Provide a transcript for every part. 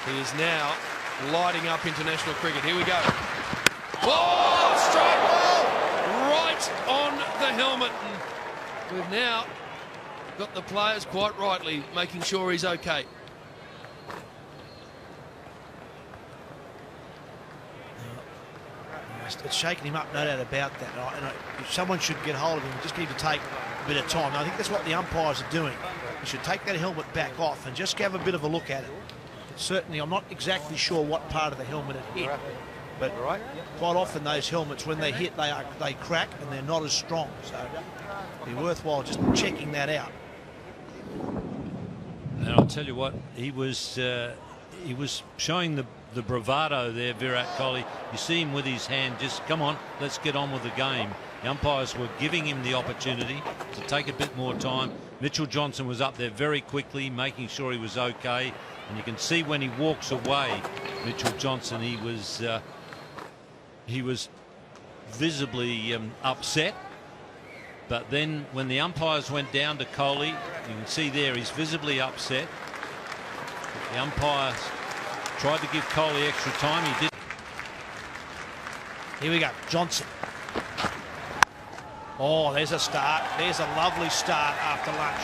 He is now lighting up international cricket. Here we go. Oh, straight ball right on the helmet. And we've now got the players quite rightly making sure he's okay. It's shaking him up, no doubt about that. And if someone should get hold of him, we just need to take a bit of time. And I think that's what the umpires are doing. You should take that helmet back off and just have a bit of a look at it. Certainly, I'm not exactly sure what part of the helmet it hit, but quite often those helmets, when they hit, they crack and they're not as strong. So it'd be worthwhile just checking that out. And I'll tell you what, he was showing the bravado there, Virat Kohli. You see him with his hand, just come on, let's get on with the game. The umpires were giving him the opportunity to take a bit more time. Mitchell Johnson was up there very quickly, making sure he was okay. And you can see when he walks away, Mitchell Johnson, he was visibly upset. But then when the umpires went down to Kohli, you can see there he's visibly upset. The umpires tried to give Kohli extra time. He did. Here we go, Johnson. Oh, there's a start. There's a lovely start after lunch.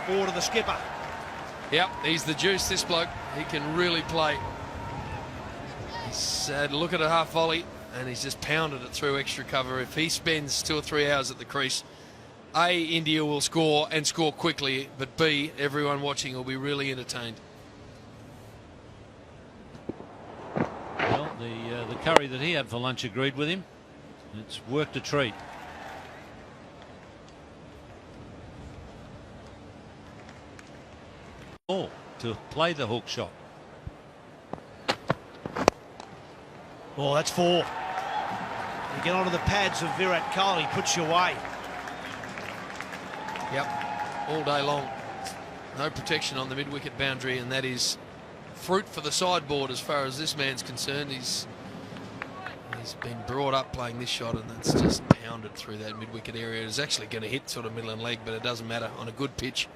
Forward to the skipper. Yep, he's the juice, this bloke. He can really play. He's had a look at a half volley and he's just pounded it through extra cover. If he spends 2 or 3 hours at the crease, A, India will score and score quickly, but B, everyone watching will be really entertained. Well, the curry that he had for lunch agreed with him. It's worked a treat. Oh, to play the hook shot. Oh, that's 4. You get onto the pads of Virat Kohli, puts you away. Yep, all day long. No protection on the mid-wicket boundary, and that is fruit for the sideboard as far as this man's concerned. He's been brought up playing this shot, and that's just pounded through that mid-wicket area. It's actually going to hit sort of middle and leg, but it doesn't matter. On a good pitch,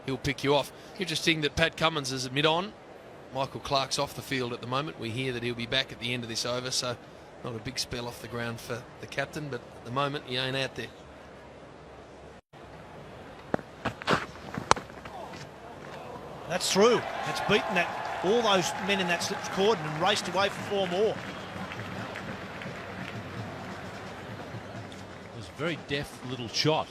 he'll pick you off. Interesting that Pat Cummins is mid-on. Michael Clark's off the field at the moment. We hear that he'll be back at the end of this over, so not a big spell off the ground for the captain, but at the moment he ain't out there. That's through. That's beaten all those men in that slips cordon and raced away for 4 more. It was a very deft little shot.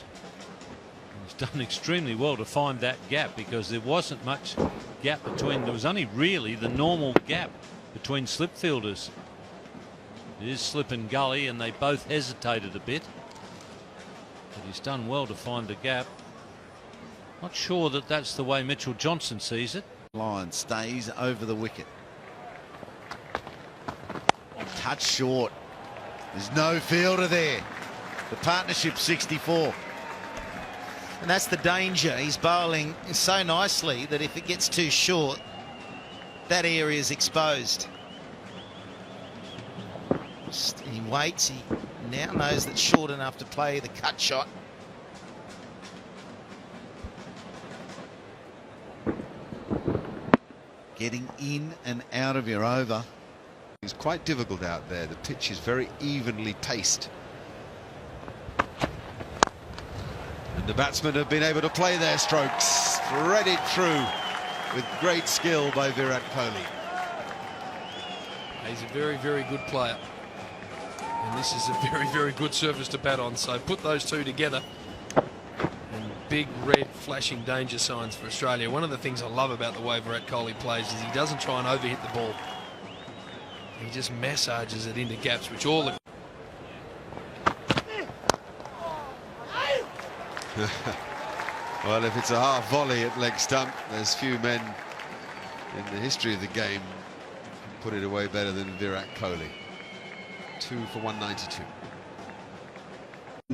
He's done extremely well to find that gap, because there wasn't much gap between. There was only really the normal gap between slip fielders. It is slip and gully, and they both hesitated a bit. But he's done well to find the gap. Not sure that that's the way Mitchell Johnson sees it. Line stays over the wicket. Touch short. There's no fielder there. The partnership 64. And that's the danger. He's bowling so nicely that if it gets too short, that area is exposed. He waits. He now knows that's short enough to play the cut shot. Getting in and out of your over. It's quite difficult out there. The pitch is very evenly paced. And the batsmen have been able to play their strokes, threaded through with great skill by Virat Kohli. He's a very, very good player. And this is a very, very good surface to bat on. So put those two together. And big red flashing danger signs for Australia. One of the things I love about the way Virat Kohli plays is he doesn't try and overhit the ball. He just massages it into gaps, which all the... Well, if it's a half volley at leg stump, there's few men in the history of the game who put it away better than Virat Kohli. 2 for 192.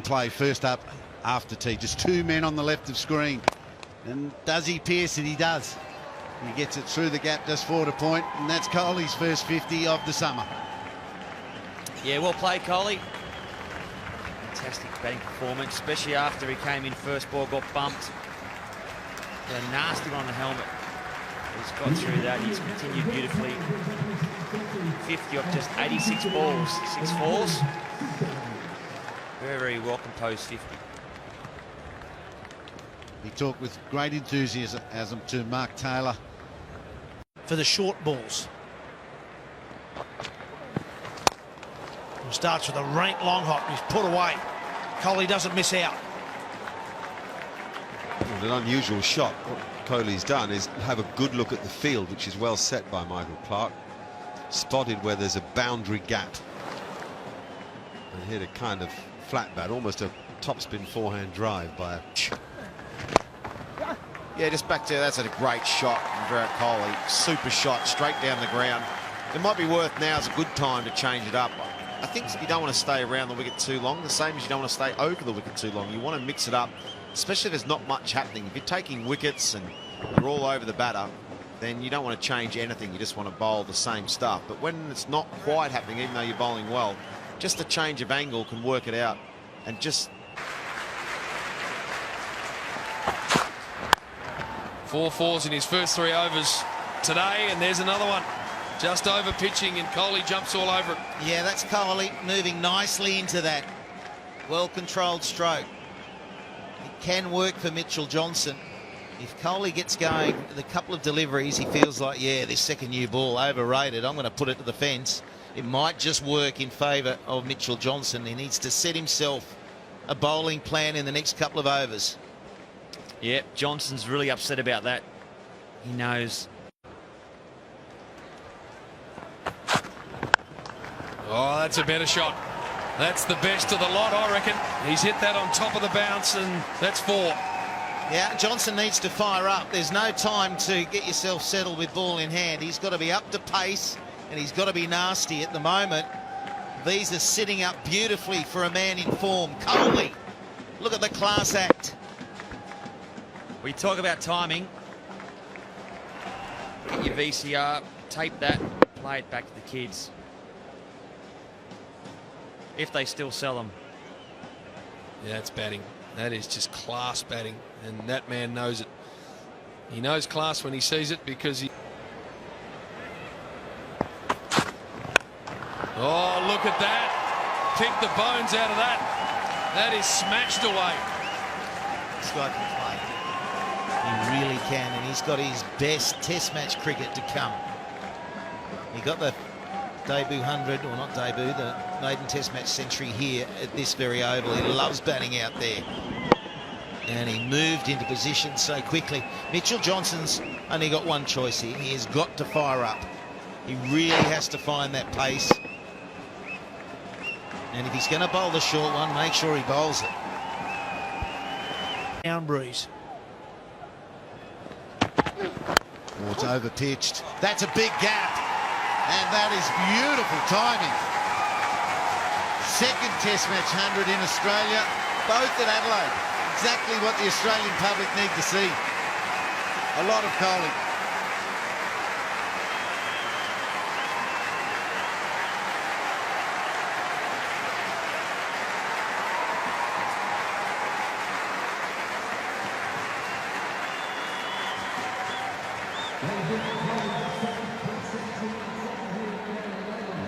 Play first up after tea. Just 2 men on the left of screen. And does he pierce it? He does. He gets it through the gap just forward a point, and that's Kohli's first 50 of the summer. Yeah, well played, Kohli. Fantastic batting performance, especially after he came in first ball, got bumped. A nasty one on the helmet. He's got through that. He's continued beautifully. 50 off just 86 balls, 6 fours. Very, very well composed 50. He talked with great enthusiasm to Mark Taylor. For the short balls. He starts with a rank long hop. He's put away. Kohli doesn't miss out. An unusual shot. What Kohli's done is have a good look at the field, which is well set by Michael Clarke. Spotted where there's a boundary gap and hit a kind of flat bat, almost a topspin forehand drive by a... Yeah, just back to that's a great shot from Virat Kohli. Super shot straight down the ground. It might be worth now is a good time to change it up. I think you don't want to stay around the wicket too long, the same as you don't want to stay over the wicket too long. You want to mix it up, especially if there's not much happening. If you're taking wickets and you're all over the batter, then you don't want to change anything. You just want to bowl the same stuff. But when it's not quite happening, even though you're bowling well, just a change of angle can work it out. And just... 4 fours in his first 3 overs today, and there's another one. Just over pitching, and Kohli jumps all over it. Yeah, that's Kohli moving nicely into that well-controlled stroke. It can work for Mitchell Johnson. If Kohli gets going with a couple of deliveries, he feels like, yeah, this second new ball, overrated. I'm going to put it to the fence. It might just work in favour of Mitchell Johnson. He needs to set himself a bowling plan in the next couple of overs. Yep, Johnson's really upset about that. He knows. Oh, that's a better shot. That's the best of the lot, I reckon. He's hit that on top of the bounce, and that's 4. Yeah, Johnson needs to fire up. There's no time to get yourself settled with ball in hand. He's got to be up to pace, and he's got to be nasty at the moment. These are sitting up beautifully for a man in form. Kohli, look at the class act. We talk about timing. Get your VCR, tape that, play it back to the kids. If they still sell them. Yeah, it's batting. That is just class batting, and that man knows it. He knows class when he sees it because he... Oh, look at that. Pick the bones out of that. That is smashed away. This guy can play. He really can, and he's got his best test match cricket to come. He got the debut 100, or not debut, the maiden test match century here at this very oval. He loves batting out there. And he moved into position so quickly. Mitchell Johnson's only got one choice here. He has got to fire up. He really has to find that pace. And if he's going to bowl the short one, make sure he bowls it. Down breeze. Oh, it's over-pitched. That's a big gap. And that is beautiful timing. Second test match 100 in Australia, both at Adelaide. Exactly what the Australian public need to see. A lot of Kohli.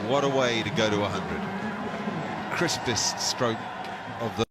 What a way to go to 100. Crispest stroke of the